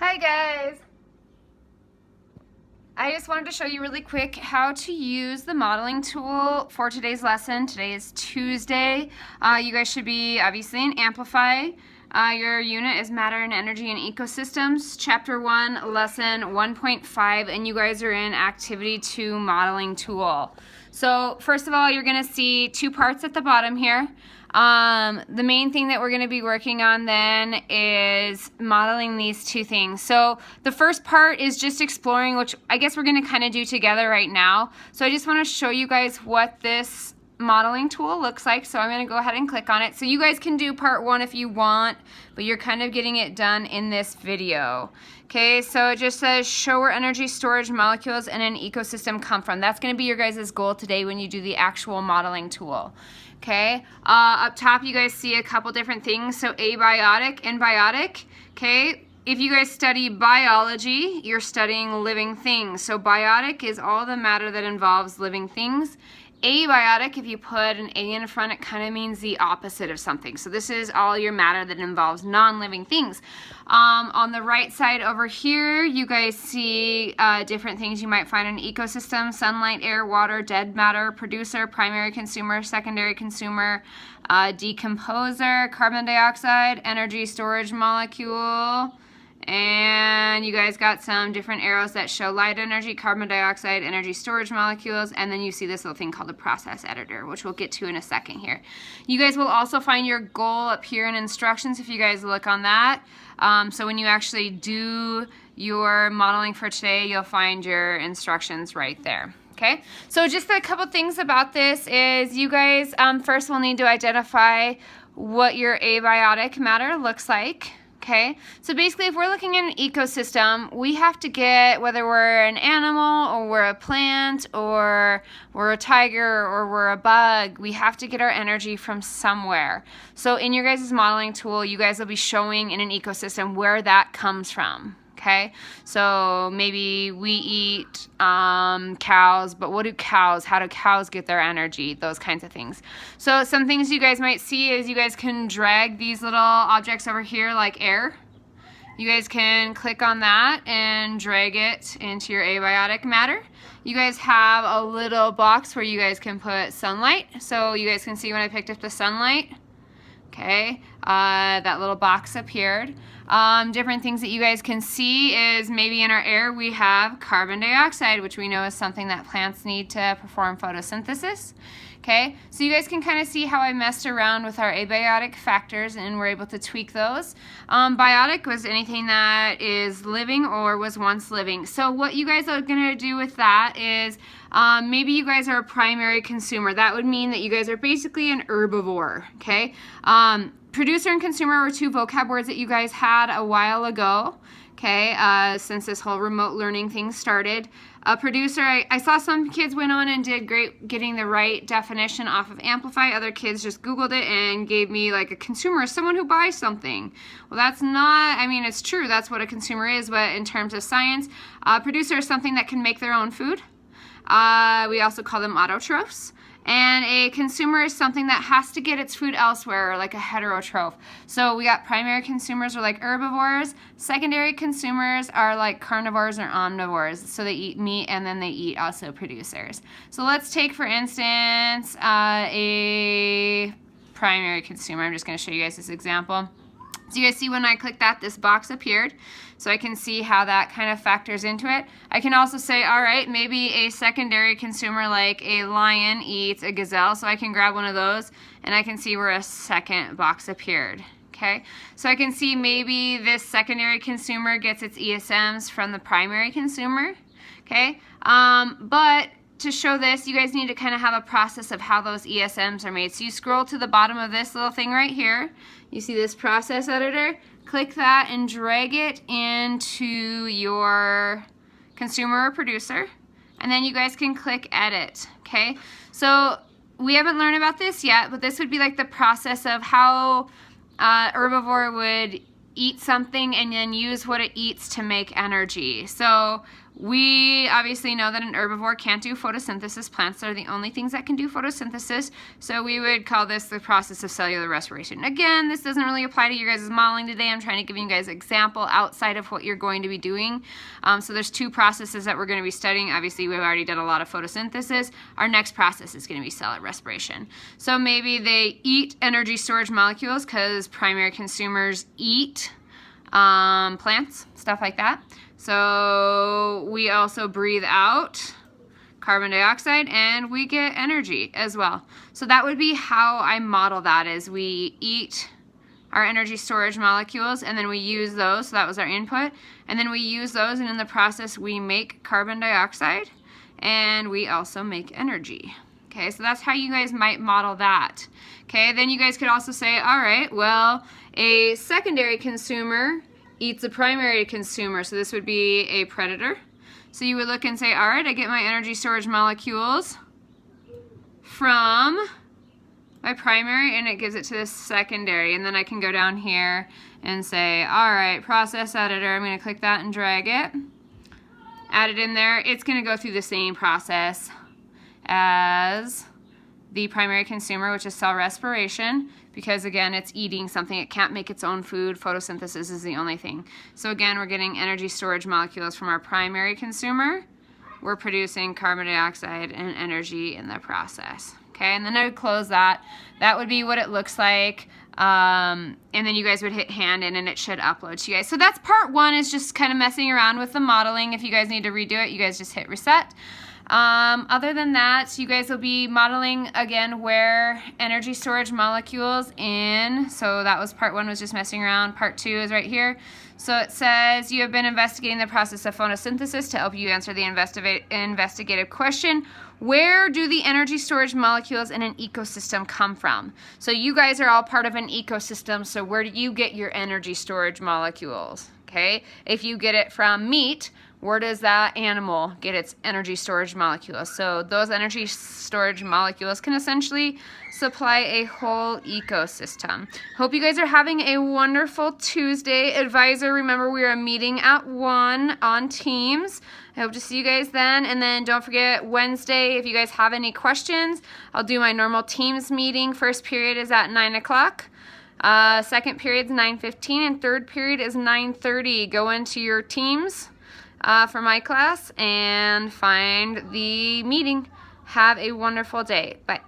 Hi guys! I just wanted to show you really quick how to use the modeling tool for today's lesson. Today is Tuesday. You guys should be obviously in Amplify. Your unit is Matter and Energy and Ecosystems, Chapter 1, Lesson 1.5, and you guys are in Activity 2 Modeling Tool. So first of all, you're going to see two parts at the bottom here. The main thing that we're going to be working on then is modeling these two things. So the first part is just exploring, which I guess we're going to kind of do together right now. So I just want to show you guys what this modeling tool looks like. So I'm going to go ahead and click on it. So you guys can do part one if you want, but you're kind of getting it done in this video. Okay, so it just says show where energy storage molecules in an ecosystem come from. That's going to be your guys' goal today when you do the actual modeling tool. Okay, up top you guys see a couple different things. So abiotic and biotic. Okay, if you guys study biology, you're studying living things. So biotic is all the matter that involves living things. Abiotic, if you put an A in front, it kind of means the opposite of something. So this is all your matter that involves non-living things. On the right side over here, you guys see different things you might find in an ecosystem: sunlight, air, water, dead matter, producer, primary consumer, secondary consumer, decomposer, carbon dioxide, energy storage molecule. And you guys got some different arrows that show light energy, carbon dioxide, energy storage molecules, and then you see this little thing called the process editor, which we'll get to in a second here. You guys will also find your goal up here in instructions if you guys look on that. So when you actually do your modeling for today, you'll find your instructions right there. Okay, so just a couple things about this is you guys first will need to identify what your abiotic matter looks like. Okay, so basically if we're looking at an ecosystem, we have to get, whether we're an animal or we're a plant or we're a tiger or we're a bug, we have to get our energy from somewhere. So in your guys' modeling tool, you guys will be showing in an ecosystem where that comes from. Okay, so maybe we eat cows, but what do cows, how do cows get their energy? Those kinds of things. So some things you guys might see is you guys can drag these little objects over here like air. You guys can click on that and drag it into your abiotic matter. You guys have a little box where you guys can put sunlight. So you guys can see when I picked up the sunlight. Okay, that little box appeared. Different things that you guys can see is maybe in our air we have carbon dioxide, which we know is something that plants need to perform photosynthesis. Okay, so you guys can kind of see how I messed around with our abiotic factors and we're able to tweak those. Biotic was anything that is living or was once living. So what you guys are going to do with that is maybe you guys are a primary consumer. That would mean that you guys are basically an herbivore. Okay, producer and consumer were two vocab words that you guys had a while ago. Okay, since this whole remote learning thing started. A producer, I saw some kids went on and did great getting the right definition off of Amplify. Other kids just Googled it and gave me like a consumer is someone who buys something. Well, that's not, I mean, it's true, that's what a consumer is, but in terms of science, a producer is something that can make their own food. We also call them autotrophs. And a consumer is something that has to get its food elsewhere, like a heterotroph. So we got primary consumers are like herbivores. Secondary consumers are like carnivores or omnivores. So they eat meat and then they eat also producers. So let's take, for instance, a primary consumer. I'm just going to show you guys this example. So you guys see when I click that, this box appeared. So I can see how that kind of factors into it. I can also say, all right, maybe a secondary consumer like a lion eats a gazelle. So I can grab one of those and I can see where a second box appeared. Okay, so I can see maybe this secondary consumer gets its ESMs from the primary consumer. Okay, but to show this, you guys need to kind of have a process of how those ESMs are made. So you scroll to the bottom of this little thing right here. You see this process editor. Click that and drag it into your consumer or producer. And then you guys can click edit. Okay, so we haven't learned about this yet, but this would be like the process of how herbivore would eat something and then use what it eats to make energy. So We obviously know that an herbivore can't do photosynthesis. Plants are the only things that can do photosynthesis, so we would call this the process of cellular respiration. Again, this doesn't really apply to your guys' modeling today. I'm trying to give you guys an example outside of what you're going to be doing. So there's two processes that we're going to be studying. Obviously, we've already done a lot of photosynthesis. Our next process is going to be cellular respiration. So maybe they eat energy storage molecules because primary consumers eat plants, stuff like that. So we also breathe out carbon dioxide and we get energy as well. So that would be how I model that, is we eat our energy storage molecules and then we use those, so that was our input, and then we use those, and in the process we make carbon dioxide and we also make energy. Okay, so that's how you guys might model that. Okay, then you guys could also say, all right, well, a secondary consumer eats a primary consumer, so this would be a predator. So you would look and say, all right, I get my energy storage molecules from my primary and it gives it to the secondary, and then I can go down here and say, all right, process editor, I'm going to click that and drag it, add it in there. It's going to go through the same process as the primary consumer, which is cell respiration, because again, it's eating something. It can't make its own food. Photosynthesis is the only thing. So again, we're getting energy storage molecules from our primary consumer. We're producing carbon dioxide and energy in the process. Okay, and then I would close that. That would be what it looks like. And then you guys would hit hand in and it should upload to you guys. So that's part one, is just kind of messing around with the modeling. If you guys need to redo it, you guys just hit reset. Other than that, you guys will be modeling again where energy storage molecules in. So that was part one, was just messing around. Part two is right here. So it says you have been investigating the process of photosynthesis to help you answer the investigative question. Where do the energy storage molecules in an ecosystem come from? So you guys are all part of an ecosystem, so where do you get your energy storage molecules? Okay, if you get it from meat, where does that animal get its energy storage molecules? So those energy storage molecules can essentially supply a whole ecosystem. Hope you guys are having a wonderful Tuesday. Advisor, remember we are meeting at 1 on Teams. I hope to see you guys then. And then don't forget, Wednesday, if you guys have any questions, I'll do my normal Teams meeting. First period is at 9 o'clock. Second period is 9:15, and third period is 9:30. Go into your Teams for my class and find the meeting. Have a wonderful day. Bye.